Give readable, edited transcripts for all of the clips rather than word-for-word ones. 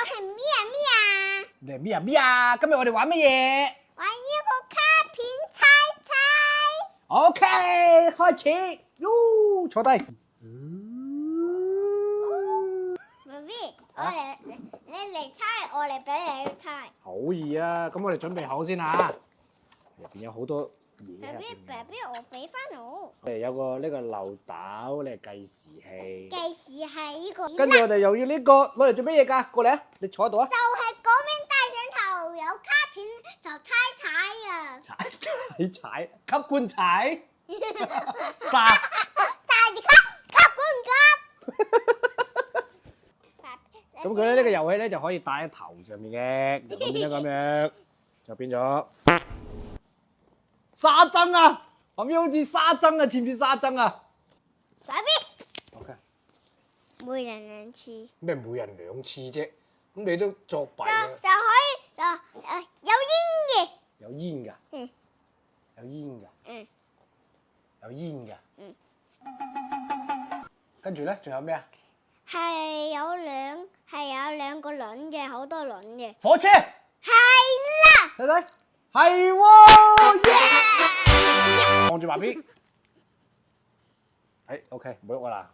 係咩啊咩啊？你係咩啊咩啊？今日我哋玩乜嘢玩一個卡片猜猜。 ？OK，開始。喲，坐低。B B，我嚟，你嚟猜，我嚟俾你猜。好易啊！咁我哋準備好先嚇。入邊有好多嘢。 B B，我俾翻我。有個呢個漏斗，呢個計時器。計時係呢個。跟住我哋又要呢個攞嚟做乜嘢㗎？過嚟啊！你坐喺度啊！就係嗰邊戴上頭有卡片就猜猜啊！踩吸罐踩沙晒住吸管咁佢呢個遊戲咧就可以戴喺頭上面嘅，就變咗咁樣，就變咗沙僧啊！後面好似沙僧啊，似唔似沙僧啊？仔邊 OK， 每人2次。咩每人2次啫？咁你都作弊啊！就可以有煙嘅。有煙㗎？嗯。有煙㗎？嗯。有煙㗎？嗯。跟住咧，仲有咩啊？係有兩個輪嘅，好多輪嘅。火車。係啦。睇睇，係喎，望住爸 B。OK， 唔好喐啊啦。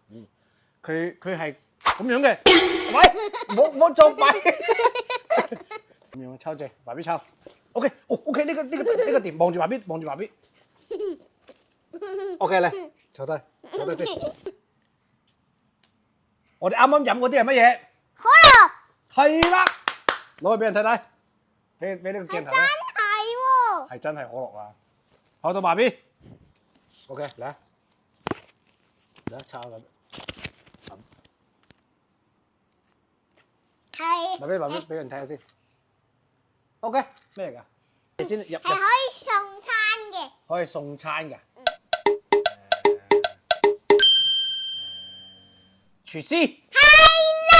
佢係咁樣嘅。喂，冇作弊。咁樣抽住，爸 B 抽。OK， 呢個掂，望住爸 B， 望住爸 B。OK 嚟，坐低先。我哋啱啱飲嗰啲係乜嘢？可樂。係啦，攞去俾人睇睇，俾呢個鏡頭睇。真係喎。係真係可樂啊！好到爸 B。OK， 嚟啊！嚟啊，抄咁。係。爸 B， 俾人睇下先。OK， 咩嚟㗎？你先入。係可以送餐嘅。可以送餐㗎。廚師。係啦。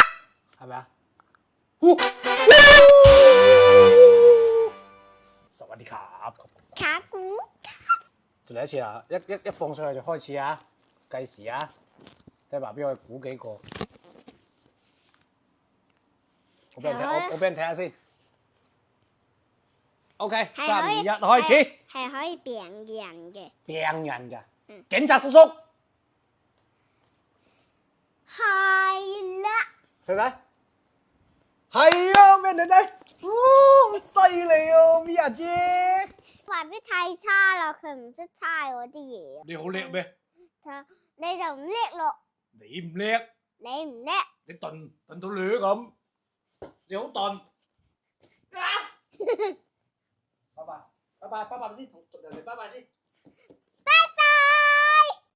係咪啊？十蚊啲卡。卡古。再嚟一次啊！一放上去就開始啊，計時啊，睇爸 B 可以估幾個。我俾人睇下先。OK， 3、2、1，開始。係可以病人嘅。病人㗎。警察叔叔。係啦。睇睇。係啊，俾人睇睇。好犀利啊 ，Mia 姐。爸 B 太差啦，佢唔識猜我啲嘢。你好叻咩？你就唔叻咯。你唔叻。你唔叻。你鈍到攣咁。你好鈍。拜拜先，同人哋拜拜先。